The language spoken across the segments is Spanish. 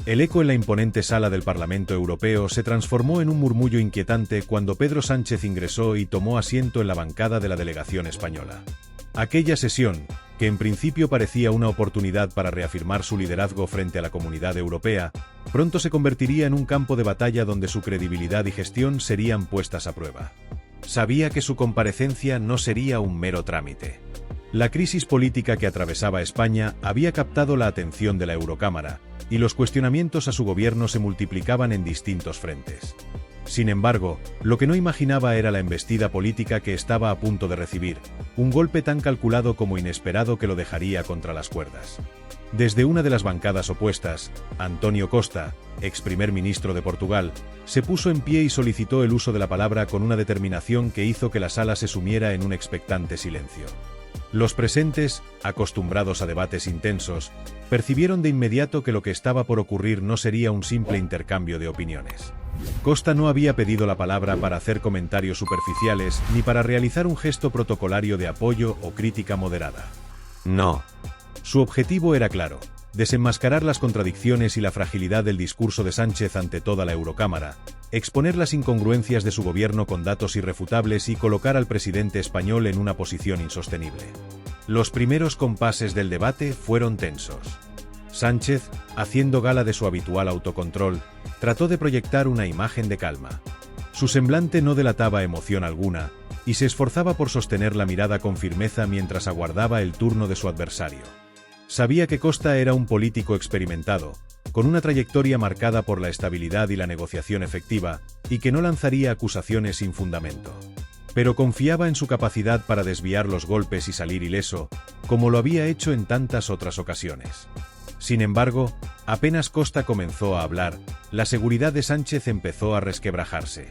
El eco en la imponente sala del Parlamento Europeo se transformó en un murmullo inquietante cuando Pedro Sánchez ingresó y tomó asiento en la bancada de la delegación española. Aquella sesión, que en principio parecía una oportunidad para reafirmar su liderazgo frente a la Comunidad Europea, pronto se convertiría en un campo de batalla donde su credibilidad y gestión serían puestas a prueba. Sabía que su comparecencia no sería un mero trámite. La crisis política que atravesaba España había captado la atención de la Eurocámara, y los cuestionamientos a su gobierno se multiplicaban en distintos frentes. Sin embargo, lo que no imaginaba era la embestida política que estaba a punto de recibir, un golpe tan calculado como inesperado que lo dejaría contra las cuerdas. Desde una de las bancadas opuestas, António Costa, ex primer ministro de Portugal, se puso en pie y solicitó el uso de la palabra con una determinación que hizo que la sala se sumiera en un expectante silencio. Los presentes, acostumbrados a debates intensos, percibieron de inmediato que lo que estaba por ocurrir no sería un simple intercambio de opiniones. Costa no había pedido la palabra para hacer comentarios superficiales ni para realizar un gesto protocolario de apoyo o crítica moderada. No. Su objetivo era claro: desenmascarar las contradicciones y la fragilidad del discurso de Sánchez ante toda la Eurocámara, exponer las incongruencias de su gobierno con datos irrefutables y colocar al presidente español en una posición insostenible. Los primeros compases del debate fueron tensos. Sánchez, haciendo gala de su habitual autocontrol, trató de proyectar una imagen de calma. Su semblante no delataba emoción alguna, y se esforzaba por sostener la mirada con firmeza mientras aguardaba el turno de su adversario. Sabía que Costa era un político experimentado, con una trayectoria marcada por la estabilidad y la negociación efectiva, y que no lanzaría acusaciones sin fundamento. Pero confiaba en su capacidad para desviar los golpes y salir ileso, como lo había hecho en tantas otras ocasiones. Sin embargo, apenas Costa comenzó a hablar, la seguridad de Sánchez empezó a resquebrajarse.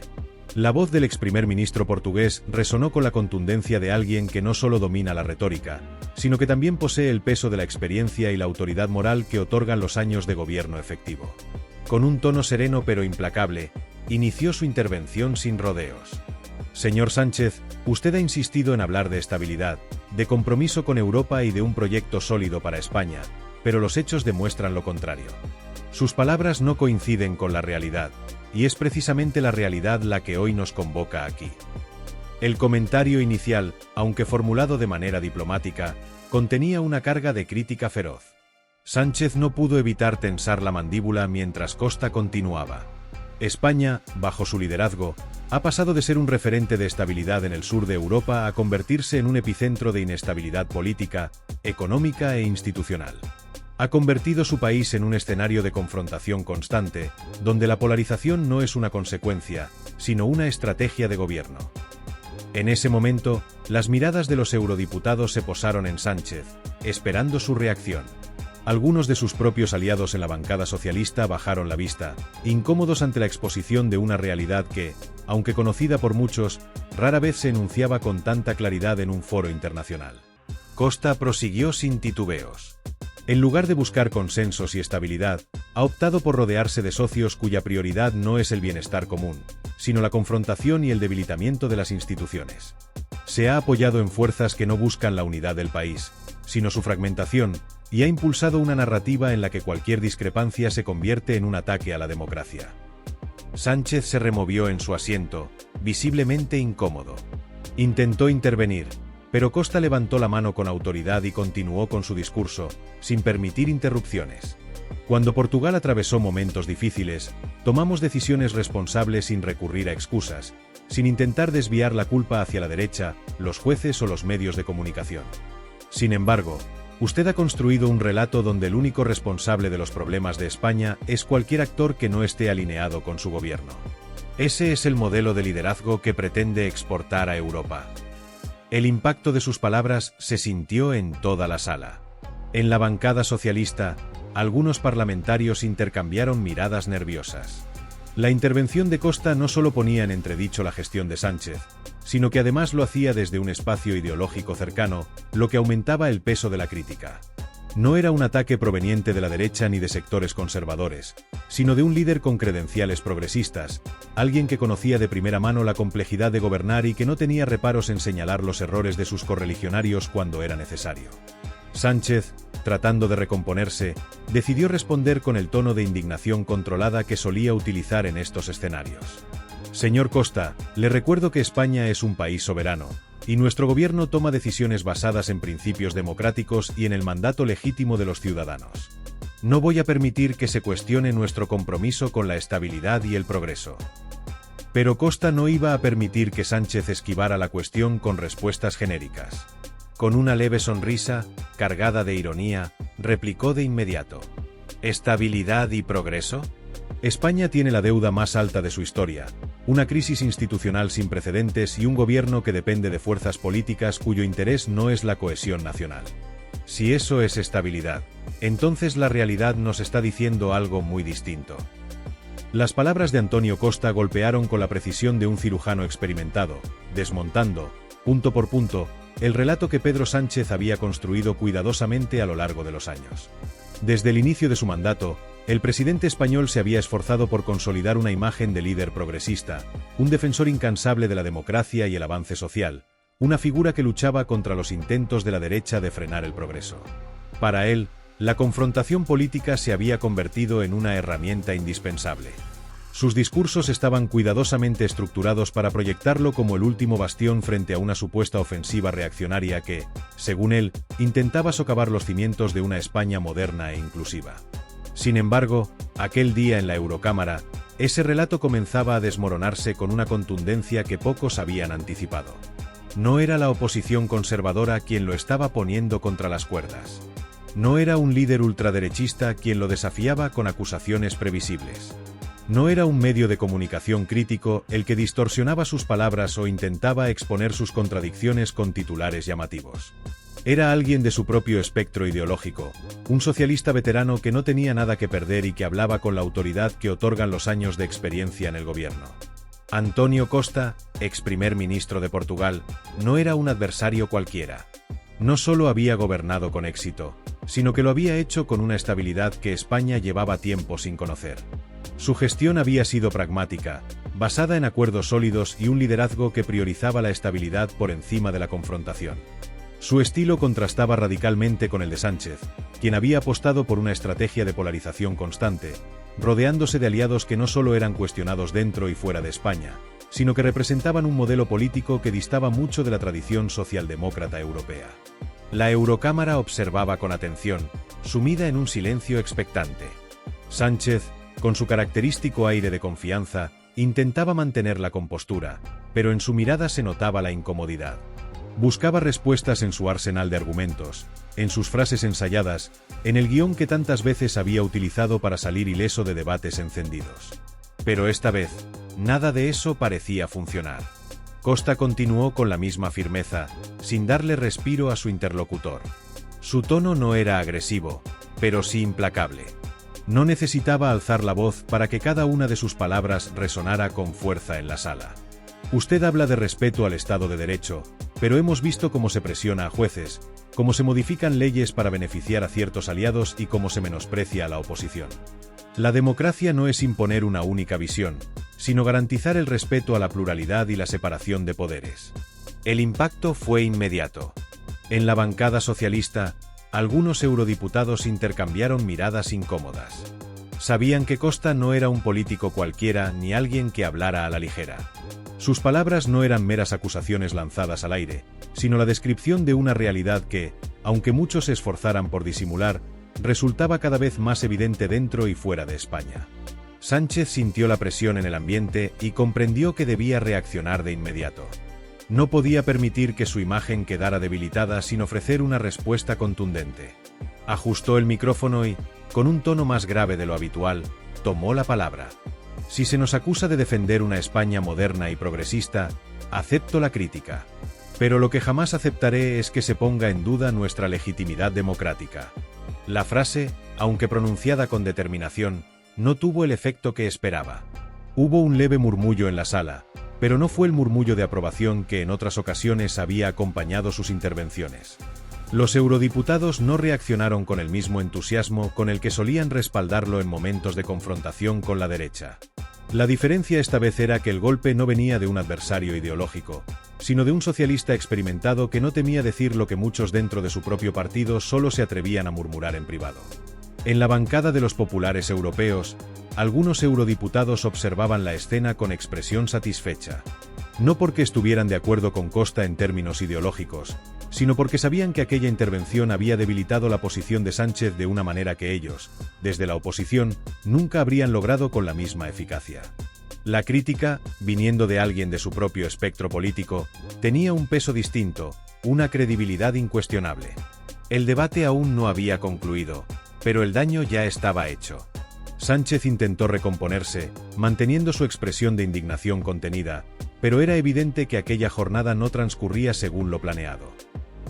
La voz del ex primer ministro portugués resonó con la contundencia de alguien que no solo domina la retórica, sino que también posee el peso de la experiencia y la autoridad moral que otorgan los años de gobierno efectivo. Con un tono sereno pero implacable, inició su intervención sin rodeos. Señor Sánchez, usted ha insistido en hablar de estabilidad, de compromiso con Europa y de un proyecto sólido para España, pero los hechos demuestran lo contrario. Sus palabras no coinciden con la realidad, y es precisamente la realidad la que hoy nos convoca aquí. El comentario inicial, aunque formulado de manera diplomática, contenía una carga de crítica feroz. Sánchez no pudo evitar tensar la mandíbula mientras Costa continuaba. España, bajo su liderazgo, ha pasado de ser un referente de estabilidad en el sur de Europa a convertirse en un epicentro de inestabilidad política, económica e institucional. Ha convertido su país en un escenario de confrontación constante, donde la polarización no es una consecuencia, sino una estrategia de gobierno. En ese momento, las miradas de los eurodiputados se posaron en Sánchez, esperando su reacción. Algunos de sus propios aliados en la bancada socialista bajaron la vista, incómodos ante la exposición de una realidad que, aunque conocida por muchos, rara vez se enunciaba con tanta claridad en un foro internacional. Costa prosiguió sin titubeos. En lugar de buscar consensos y estabilidad, ha optado por rodearse de socios cuya prioridad no es el bienestar común, sino la confrontación y el debilitamiento de las instituciones. Se ha apoyado en fuerzas que no buscan la unidad del país, sino su fragmentación, y ha impulsado una narrativa en la que cualquier discrepancia se convierte en un ataque a la democracia. Sánchez se removió en su asiento, visiblemente incómodo. Intentó intervenir, pero Costa levantó la mano con autoridad y continuó con su discurso, sin permitir interrupciones. Cuando Portugal atravesó momentos difíciles, tomamos decisiones responsables sin recurrir a excusas, sin intentar desviar la culpa hacia la derecha, los jueces o los medios de comunicación. Sin embargo, usted ha construido un relato donde el único responsable de los problemas de España es cualquier actor que no esté alineado con su gobierno. Ese es el modelo de liderazgo que pretende exportar a Europa. El impacto de sus palabras se sintió en toda la sala. En la bancada socialista, algunos parlamentarios intercambiaron miradas nerviosas. La intervención de Costa no solo ponía en entredicho la gestión de Sánchez, sino que además lo hacía desde un espacio ideológico cercano, lo que aumentaba el peso de la crítica. No era un ataque proveniente de la derecha ni de sectores conservadores, sino de un líder con credenciales progresistas, alguien que conocía de primera mano la complejidad de gobernar y que no tenía reparos en señalar los errores de sus correligionarios cuando era necesario. Sánchez, tratando de recomponerse, decidió responder con el tono de indignación controlada que solía utilizar en estos escenarios. Señor Costa, le recuerdo que España es un país soberano, y nuestro gobierno toma decisiones basadas en principios democráticos y en el mandato legítimo de los ciudadanos. No voy a permitir que se cuestione nuestro compromiso con la estabilidad y el progreso. Pero Costa no iba a permitir que Sánchez esquivara la cuestión con respuestas genéricas. Con una leve sonrisa, cargada de ironía, replicó de inmediato: ¿Estabilidad y progreso? España tiene la deuda más alta de su historia, una crisis institucional sin precedentes y un gobierno que depende de fuerzas políticas cuyo interés no es la cohesión nacional. Si eso es estabilidad, entonces la realidad nos está diciendo algo muy distinto. Las palabras de Antonio Costa golpearon con la precisión de un cirujano experimentado, desmontando, punto por punto, el relato que Pedro Sánchez había construido cuidadosamente a lo largo de los años. Desde el inicio de su mandato, el presidente español se había esforzado por consolidar una imagen de líder progresista, un defensor incansable de la democracia y el avance social, una figura que luchaba contra los intentos de la derecha de frenar el progreso. Para él, la confrontación política se había convertido en una herramienta indispensable. Sus discursos estaban cuidadosamente estructurados para proyectarlo como el último bastión frente a una supuesta ofensiva reaccionaria que, según él, intentaba socavar los cimientos de una España moderna e inclusiva. Sin embargo, aquel día en la Eurocámara, ese relato comenzaba a desmoronarse con una contundencia que pocos habían anticipado. No era la oposición conservadora quien lo estaba poniendo contra las cuerdas. No era un líder ultraderechista quien lo desafiaba con acusaciones previsibles. No era un medio de comunicación crítico el que distorsionaba sus palabras o intentaba exponer sus contradicciones con titulares llamativos. Era alguien de su propio espectro ideológico, un socialista veterano que no tenía nada que perder y que hablaba con la autoridad que otorgan los años de experiencia en el gobierno. Antonio Costa, ex primer ministro de Portugal, no era un adversario cualquiera. No solo había gobernado con éxito, sino que lo había hecho con una estabilidad que España llevaba tiempo sin conocer. Su gestión había sido pragmática, basada en acuerdos sólidos y un liderazgo que priorizaba la estabilidad por encima de la confrontación. Su estilo contrastaba radicalmente con el de Sánchez, quien había apostado por una estrategia de polarización constante, rodeándose de aliados que no solo eran cuestionados dentro y fuera de España, sino que representaban un modelo político que distaba mucho de la tradición socialdemócrata europea. La Eurocámara observaba con atención, sumida en un silencio expectante. Sánchez, con su característico aire de confianza, intentaba mantener la compostura, pero en su mirada se notaba la incomodidad. Buscaba respuestas en su arsenal de argumentos, en sus frases ensayadas, en el guión que tantas veces había utilizado para salir ileso de debates encendidos. Pero esta vez, nada de eso parecía funcionar. Costa continuó con la misma firmeza, sin darle respiro a su interlocutor. Su tono no era agresivo, pero sí implacable. No necesitaba alzar la voz para que cada una de sus palabras resonara con fuerza en la sala. Usted habla de respeto al Estado de Derecho, pero hemos visto cómo se presiona a jueces, cómo se modifican leyes para beneficiar a ciertos aliados y cómo se menosprecia a la oposición. La democracia no es imponer una única visión, sino garantizar el respeto a la pluralidad y la separación de poderes. El impacto fue inmediato. En la bancada socialista, algunos eurodiputados intercambiaron miradas incómodas. Sabían que Costa no era un político cualquiera ni alguien que hablara a la ligera. Sus palabras no eran meras acusaciones lanzadas al aire, sino la descripción de una realidad que, aunque muchos se esforzaran por disimular, resultaba cada vez más evidente dentro y fuera de España. Sánchez sintió la presión en el ambiente y comprendió que debía reaccionar de inmediato. No podía permitir que su imagen quedara debilitada sin ofrecer una respuesta contundente. Ajustó el micrófono y, con un tono más grave de lo habitual, tomó la palabra. Si se nos acusa de defender una España moderna y progresista, acepto la crítica. Pero lo que jamás aceptaré es que se ponga en duda nuestra legitimidad democrática. La frase, aunque pronunciada con determinación, no tuvo el efecto que esperaba. Hubo un leve murmullo en la sala, pero no fue el murmullo de aprobación que en otras ocasiones había acompañado sus intervenciones. Los eurodiputados no reaccionaron con el mismo entusiasmo con el que solían respaldarlo en momentos de confrontación con la derecha. La diferencia esta vez era que el golpe no venía de un adversario ideológico, sino de un socialista experimentado que no temía decir lo que muchos dentro de su propio partido solo se atrevían a murmurar en privado. En la bancada de los populares europeos, algunos eurodiputados observaban la escena con expresión satisfecha. No porque estuvieran de acuerdo con Costa en términos ideológicos, sino porque sabían que aquella intervención había debilitado la posición de Sánchez de una manera que ellos, desde la oposición, nunca habrían logrado con la misma eficacia. La crítica, viniendo de alguien de su propio espectro político, tenía un peso distinto, una credibilidad incuestionable. El debate aún no había concluido, pero el daño ya estaba hecho. Sánchez intentó recomponerse, manteniendo su expresión de indignación contenida, pero era evidente que aquella jornada no transcurría según lo planeado.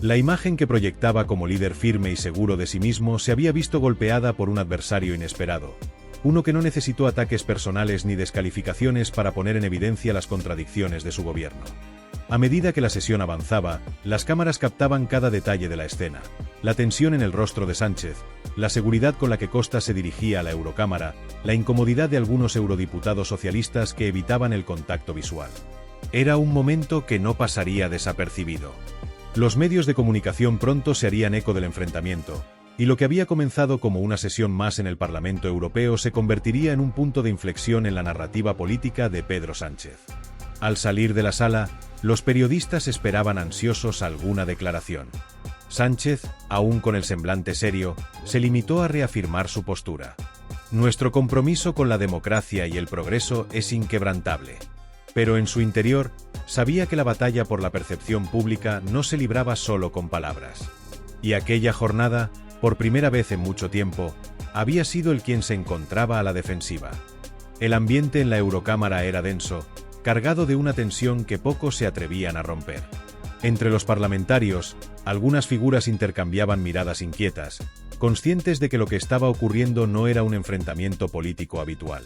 La imagen que proyectaba como líder firme y seguro de sí mismo se había visto golpeada por un adversario inesperado, uno que no necesitó ataques personales ni descalificaciones para poner en evidencia las contradicciones de su gobierno. A medida que la sesión avanzaba, las cámaras captaban cada detalle de la escena: la tensión en el rostro de Sánchez, la seguridad con la que Costa se dirigía a la Eurocámara, la incomodidad de algunos eurodiputados socialistas que evitaban el contacto visual. Era un momento que no pasaría desapercibido. Los medios de comunicación pronto se harían eco del enfrentamiento, y lo que había comenzado como una sesión más en el Parlamento Europeo se convertiría en un punto de inflexión en la narrativa política de Pedro Sánchez. Al salir de la sala, los periodistas esperaban ansiosos alguna declaración. Sánchez, aún con el semblante serio, se limitó a reafirmar su postura. Nuestro compromiso con la democracia y el progreso es inquebrantable. Pero en su interior, sabía que la batalla por la percepción pública no se libraba solo con palabras. Y aquella jornada, por primera vez en mucho tiempo, había sido él quien se encontraba a la defensiva. El ambiente en la Eurocámara era denso, cargado de una tensión que pocos se atrevían a romper. Entre los parlamentarios, algunas figuras intercambiaban miradas inquietas, conscientes de que lo que estaba ocurriendo no era un enfrentamiento político habitual.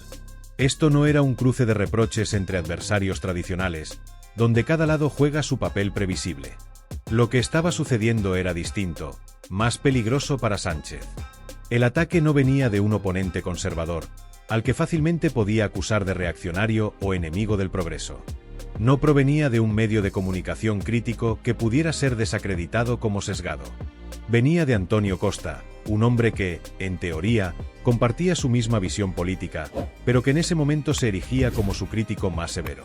Esto no era un cruce de reproches entre adversarios tradicionales, donde cada lado juega su papel previsible. Lo que estaba sucediendo era distinto, más peligroso para Sánchez. El ataque no venía de un oponente conservador, al que fácilmente podía acusar de reaccionario o enemigo del progreso. No provenía de un medio de comunicación crítico que pudiera ser desacreditado como sesgado. Venía de Antonio Costa, un hombre que, en teoría, compartía su misma visión política, pero que en ese momento se erigía como su crítico más severo.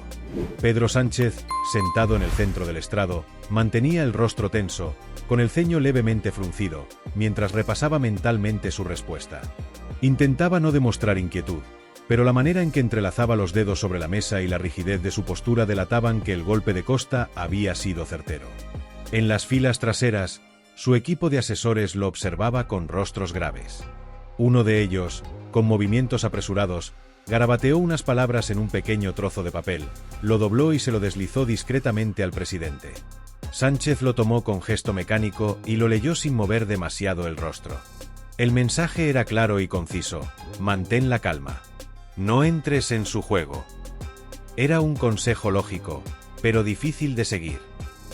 Pedro Sánchez, sentado en el centro del estrado, mantenía el rostro tenso, con el ceño levemente fruncido, mientras repasaba mentalmente su respuesta. Intentaba no demostrar inquietud, pero la manera en que entrelazaba los dedos sobre la mesa y la rigidez de su postura delataban que el golpe de Costa había sido certero. En las filas traseras, su equipo de asesores lo observaba con rostros graves. Uno de ellos, con movimientos apresurados, garabateó unas palabras en un pequeño trozo de papel, lo dobló y se lo deslizó discretamente al presidente. Sánchez lo tomó con gesto mecánico y lo leyó sin mover demasiado el rostro. El mensaje era claro y conciso: mantén la calma. No entres en su juego. Era un consejo lógico, pero difícil de seguir.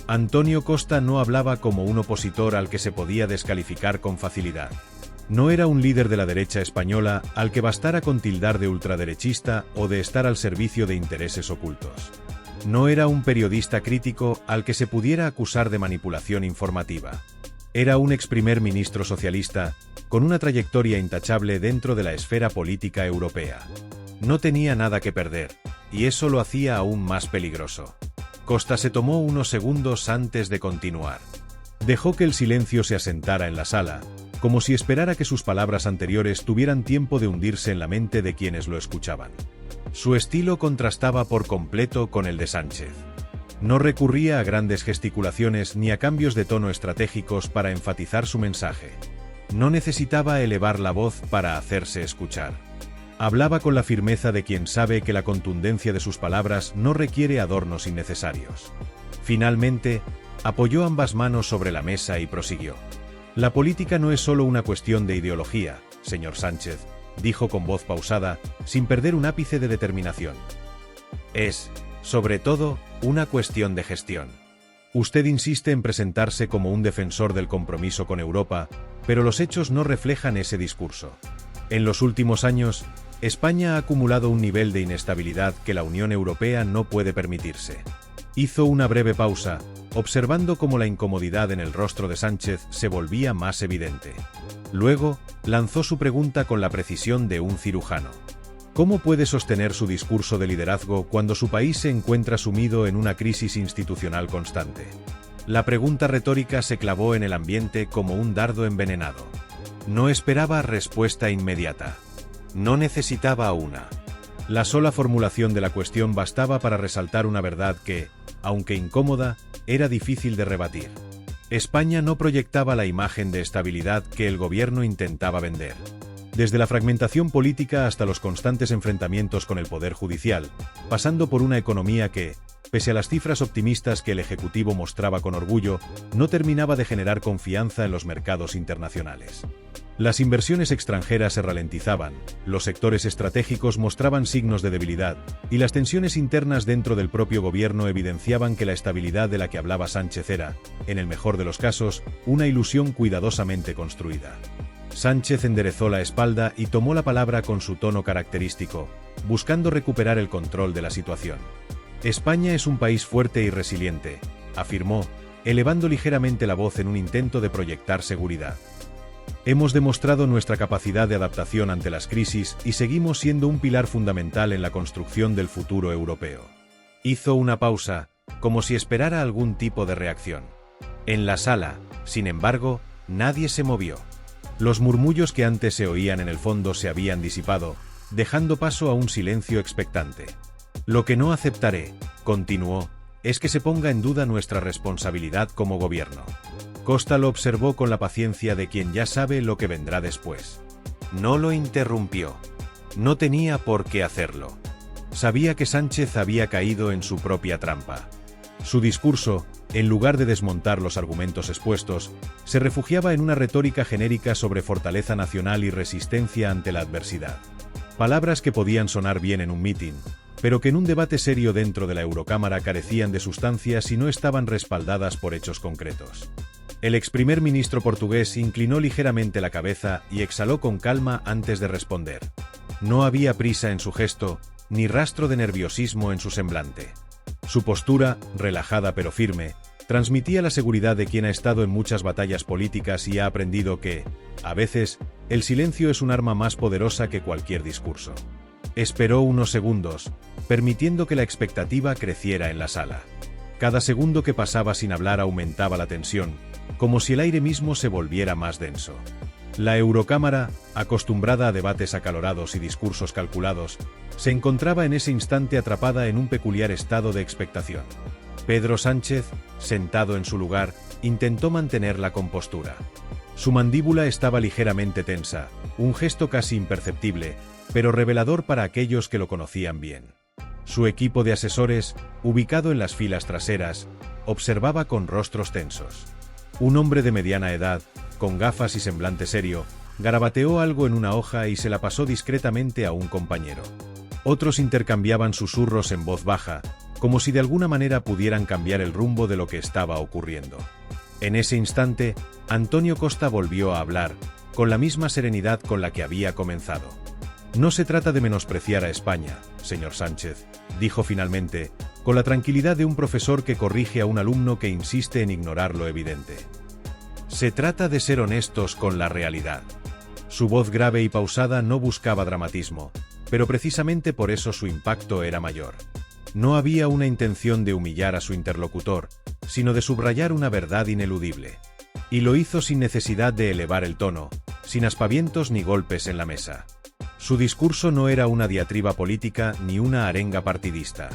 Antonio Costa no hablaba como un opositor al que se podía descalificar con facilidad. No era un líder de la derecha española al que bastara con tildar de ultraderechista o de estar al servicio de intereses ocultos. No era un periodista crítico al que se pudiera acusar de manipulación informativa. Era un ex primer ministro socialista, con una trayectoria intachable dentro de la esfera política europea. No tenía nada que perder, y eso lo hacía aún más peligroso. Costa se tomó unos segundos antes de continuar. Dejó que el silencio se asentara en la sala, como si esperara que sus palabras anteriores tuvieran tiempo de hundirse en la mente de quienes lo escuchaban. Su estilo contrastaba por completo con el de Sánchez. No recurría a grandes gesticulaciones ni a cambios de tono estratégicos para enfatizar su mensaje. No necesitaba elevar la voz para hacerse escuchar. Hablaba con la firmeza de quien sabe que la contundencia de sus palabras no requiere adornos innecesarios. Finalmente, apoyó ambas manos sobre la mesa y prosiguió. La política no es solo una cuestión de ideología, señor Sánchez, dijo con voz pausada, sin perder un ápice de determinación. Es, sobre todo, una cuestión de gestión. Usted insiste en presentarse como un defensor del compromiso con Europa, pero los hechos no reflejan ese discurso. En los últimos años, España ha acumulado un nivel de inestabilidad que la Unión Europea no puede permitirse. Hizo una breve pausa, observando cómo la incomodidad en el rostro de Sánchez se volvía más evidente. Luego, lanzó su pregunta con la precisión de un cirujano. ¿Cómo puede sostener su discurso de liderazgo cuando su país se encuentra sumido en una crisis institucional constante? La pregunta retórica se clavó en el ambiente como un dardo envenenado. No esperaba respuesta inmediata. No necesitaba una. La sola formulación de la cuestión bastaba para resaltar una verdad que, aunque incómoda, era difícil de rebatir. España no proyectaba la imagen de estabilidad que el gobierno intentaba vender. Desde la fragmentación política hasta los constantes enfrentamientos con el Poder Judicial, pasando por una economía que, pese a las cifras optimistas que el Ejecutivo mostraba con orgullo, no terminaba de generar confianza en los mercados internacionales. Las inversiones extranjeras se ralentizaban, los sectores estratégicos mostraban signos de debilidad, y las tensiones internas dentro del propio gobierno evidenciaban que la estabilidad de la que hablaba Sánchez era, en el mejor de los casos, una ilusión cuidadosamente construida. Sánchez enderezó la espalda y tomó la palabra con su tono característico, buscando recuperar el control de la situación. España es un país fuerte y resiliente, afirmó, elevando ligeramente la voz en un intento de proyectar seguridad. Hemos demostrado nuestra capacidad de adaptación ante las crisis y seguimos siendo un pilar fundamental en la construcción del futuro europeo. Hizo una pausa, como si esperara algún tipo de reacción. En la sala, sin embargo, nadie se movió. Los murmullos que antes se oían en el fondo se habían disipado, dejando paso a un silencio expectante. Lo que no aceptaré, continuó, es que se ponga en duda nuestra responsabilidad como gobierno. Costa lo observó con la paciencia de quien ya sabe lo que vendrá después. No lo interrumpió. No tenía por qué hacerlo. Sabía que Sánchez había caído en su propia trampa. Su discurso, en lugar de desmontar los argumentos expuestos, se refugiaba en una retórica genérica sobre fortaleza nacional y resistencia ante la adversidad. Palabras que podían sonar bien en un mitin, pero que en un debate serio dentro de la Eurocámara carecían de sustancia si no estaban respaldadas por hechos concretos. El ex primer ministro portugués inclinó ligeramente la cabeza y exhaló con calma antes de responder. No había prisa en su gesto, ni rastro de nerviosismo en su semblante. Su postura, relajada pero firme, transmitía la seguridad de quien ha estado en muchas batallas políticas y ha aprendido que, a veces, el silencio es un arma más poderosa que cualquier discurso. Esperó unos segundos, permitiendo que la expectativa creciera en la sala. Cada segundo que pasaba sin hablar aumentaba la tensión, como si el aire mismo se volviera más denso. La Eurocámara, acostumbrada a debates acalorados y discursos calculados, se encontraba en ese instante atrapada en un peculiar estado de expectación. Pedro Sánchez, sentado en su lugar, intentó mantener la compostura. Su mandíbula estaba ligeramente tensa, un gesto casi imperceptible, pero revelador para aquellos que lo conocían bien. Su equipo de asesores, ubicado en las filas traseras, observaba con rostros tensos. Un hombre de mediana edad, con gafas y semblante serio, garabateó algo en una hoja y se la pasó discretamente a un compañero. Otros intercambiaban susurros en voz baja, como si de alguna manera pudieran cambiar el rumbo de lo que estaba ocurriendo. En ese instante, Antonio Costa volvió a hablar, con la misma serenidad con la que había comenzado. No se trata de menospreciar a España, señor Sánchez, dijo finalmente, con la tranquilidad de un profesor que corrige a un alumno que insiste en ignorar lo evidente. Se trata de ser honestos con la realidad. Su voz grave y pausada no buscaba dramatismo, pero precisamente por eso su impacto era mayor. No había una intención de humillar a su interlocutor, sino de subrayar una verdad ineludible. Y lo hizo sin necesidad de elevar el tono, sin aspavientos ni golpes en la mesa. Su discurso no era una diatriba política ni una arenga partidista.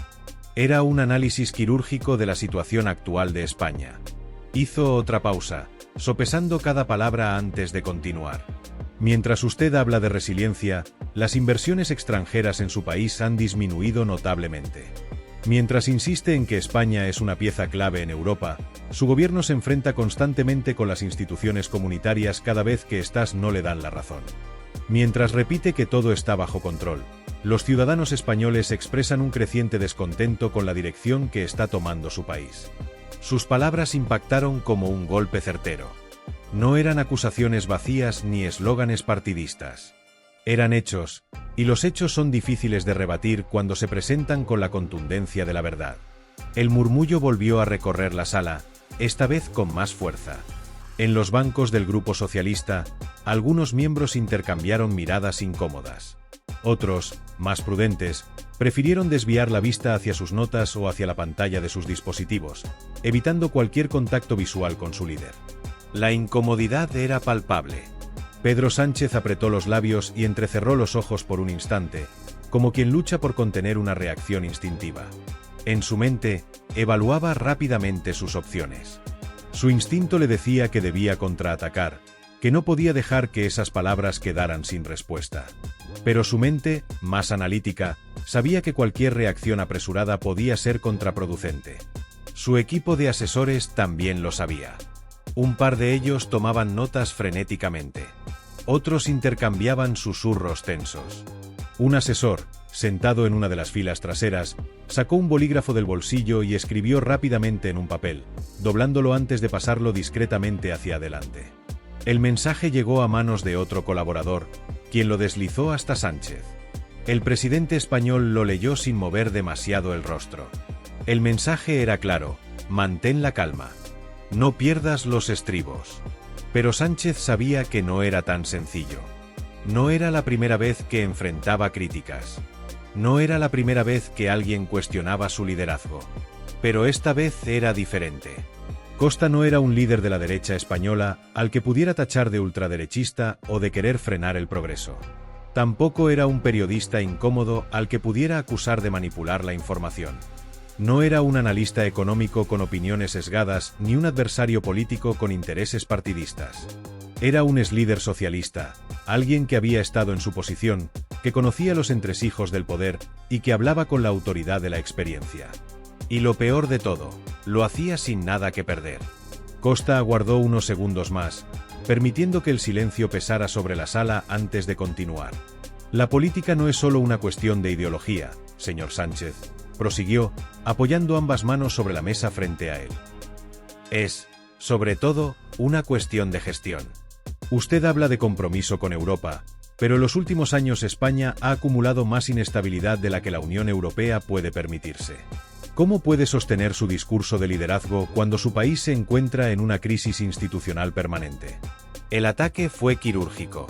Era un análisis quirúrgico de la situación actual de España. Hizo otra pausa, sopesando cada palabra antes de continuar. Mientras usted habla de resiliencia, las inversiones extranjeras en su país han disminuido notablemente. Mientras insiste en que España es una pieza clave en Europa, su gobierno se enfrenta constantemente con las instituciones comunitarias cada vez que éstas no le dan la razón. Mientras repite que todo está bajo control, los ciudadanos españoles expresan un creciente descontento con la dirección que está tomando su país. Sus palabras impactaron como un golpe certero. No eran acusaciones vacías ni eslóganes partidistas. Eran hechos, y los hechos son difíciles de rebatir cuando se presentan con la contundencia de la verdad. El murmullo volvió a recorrer la sala, esta vez con más fuerza. En los bancos del Grupo Socialista, algunos miembros intercambiaron miradas incómodas. Otros, más prudentes, prefirieron desviar la vista hacia sus notas o hacia la pantalla de sus dispositivos, evitando cualquier contacto visual con su líder. La incomodidad era palpable. Pedro Sánchez apretó los labios y entrecerró los ojos por un instante, como quien lucha por contener una reacción instintiva. En su mente, evaluaba rápidamente sus opciones. Su instinto le decía que debía contraatacar, que no podía dejar que esas palabras quedaran sin respuesta. Pero su mente, más analítica, sabía que cualquier reacción apresurada podía ser contraproducente. Su equipo de asesores también lo sabía. Un par de ellos tomaban notas frenéticamente. Otros intercambiaban susurros tensos. Un asesor, sentado en una de las filas traseras, sacó un bolígrafo del bolsillo y escribió rápidamente en un papel, doblándolo antes de pasarlo discretamente hacia adelante. El mensaje llegó a manos de otro colaborador, quien lo deslizó hasta Sánchez. El presidente español lo leyó sin mover demasiado el rostro. El mensaje era claro: mantén la calma. No pierdas los estribos. Pero Sánchez sabía que no era tan sencillo. No era la primera vez que enfrentaba críticas. No era la primera vez que alguien cuestionaba su liderazgo. Pero esta vez era diferente. Costa no era un líder de la derecha española al que pudiera tachar de ultraderechista o de querer frenar el progreso. Tampoco era un periodista incómodo al que pudiera acusar de manipular la información. No era un analista económico con opiniones sesgadas ni un adversario político con intereses partidistas. Era un exlíder socialista, alguien que había estado en su posición, que conocía los entresijos del poder y que hablaba con la autoridad de la experiencia. Y lo peor de todo, lo hacía sin nada que perder. Costa aguardó unos segundos más, permitiendo que el silencio pesara sobre la sala antes de continuar. La política no es solo una cuestión de ideología, señor Sánchez, prosiguió, apoyando ambas manos sobre la mesa frente a él. Es, sobre todo, una cuestión de gestión. Usted habla de compromiso con Europa, pero en los últimos años España ha acumulado más inestabilidad de la que la Unión Europea puede permitirse. ¿Cómo puede sostener su discurso de liderazgo cuando su país se encuentra en una crisis institucional permanente? El ataque fue quirúrgico.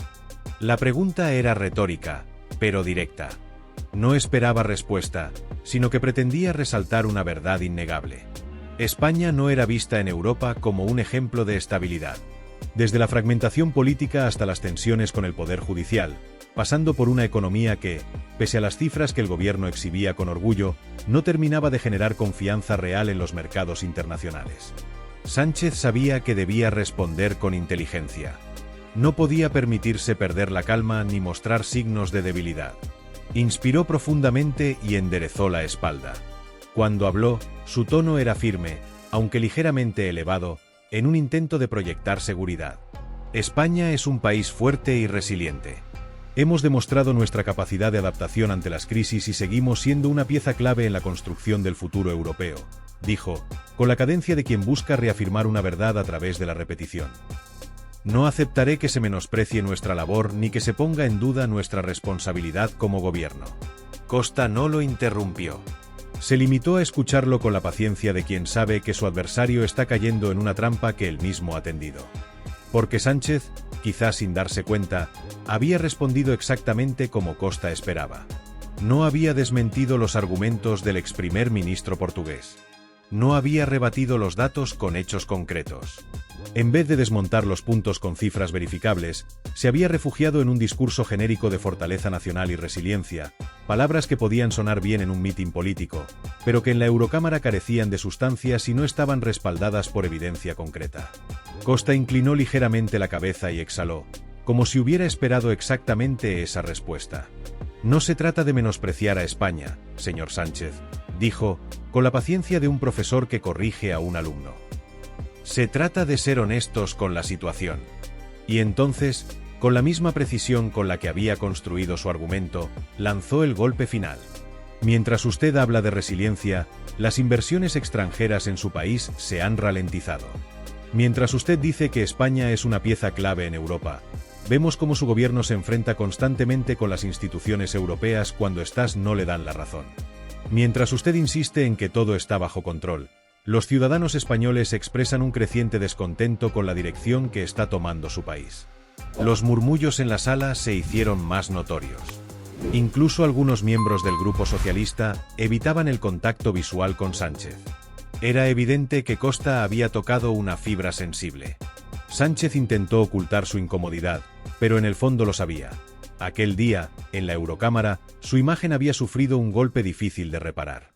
La pregunta era retórica, pero directa. No esperaba respuesta, sino que pretendía resaltar una verdad innegable. España no era vista en Europa como un ejemplo de estabilidad. Desde la fragmentación política hasta las tensiones con el Poder Judicial, pasando por una economía que, pese a las cifras que el gobierno exhibía con orgullo, no terminaba de generar confianza real en los mercados internacionales. Sánchez sabía que debía responder con inteligencia. No podía permitirse perder la calma ni mostrar signos de debilidad. Inspiró profundamente y enderezó la espalda. Cuando habló, su tono era firme, aunque ligeramente elevado, en un intento de proyectar seguridad. España es un país fuerte y resiliente. Hemos demostrado nuestra capacidad de adaptación ante las crisis y seguimos siendo una pieza clave en la construcción del futuro europeo, dijo, con la cadencia de quien busca reafirmar una verdad a través de la repetición. No aceptaré que se menosprecie nuestra labor ni que se ponga en duda nuestra responsabilidad como gobierno. Costa no lo interrumpió. Se limitó a escucharlo con la paciencia de quien sabe que su adversario está cayendo en una trampa que él mismo ha tendido. Porque Sánchez, quizás sin darse cuenta, había respondido exactamente como Costa esperaba. No había desmentido los argumentos del ex primer ministro portugués. No había rebatido los datos con hechos concretos. En vez de desmontar los puntos con cifras verificables, se había refugiado en un discurso genérico de fortaleza nacional y resiliencia, palabras que podían sonar bien en un mitin político, pero que en la Eurocámara carecían de sustancia si no estaban respaldadas por evidencia concreta. Costa inclinó ligeramente la cabeza y exhaló, como si hubiera esperado exactamente esa respuesta. No se trata de menospreciar a España, señor Sánchez, dijo, con la paciencia de un profesor que corrige a un alumno. Se trata de ser honestos con la situación. Y entonces, con la misma precisión con la que había construido su argumento, lanzó el golpe final. Mientras usted habla de resiliencia, las inversiones extranjeras en su país se han ralentizado. Mientras usted dice que España es una pieza clave en Europa, vemos cómo su gobierno se enfrenta constantemente con las instituciones europeas cuando éstas no le dan la razón. Mientras usted insiste en que todo está bajo control, los ciudadanos españoles expresan un creciente descontento con la dirección que está tomando su país. Los murmullos en la sala se hicieron más notorios. Incluso algunos miembros del grupo socialista evitaban el contacto visual con Sánchez. Era evidente que Costa había tocado una fibra sensible. Sánchez intentó ocultar su incomodidad, pero en el fondo lo sabía. Aquel día, en la Eurocámara, su imagen había sufrido un golpe difícil de reparar.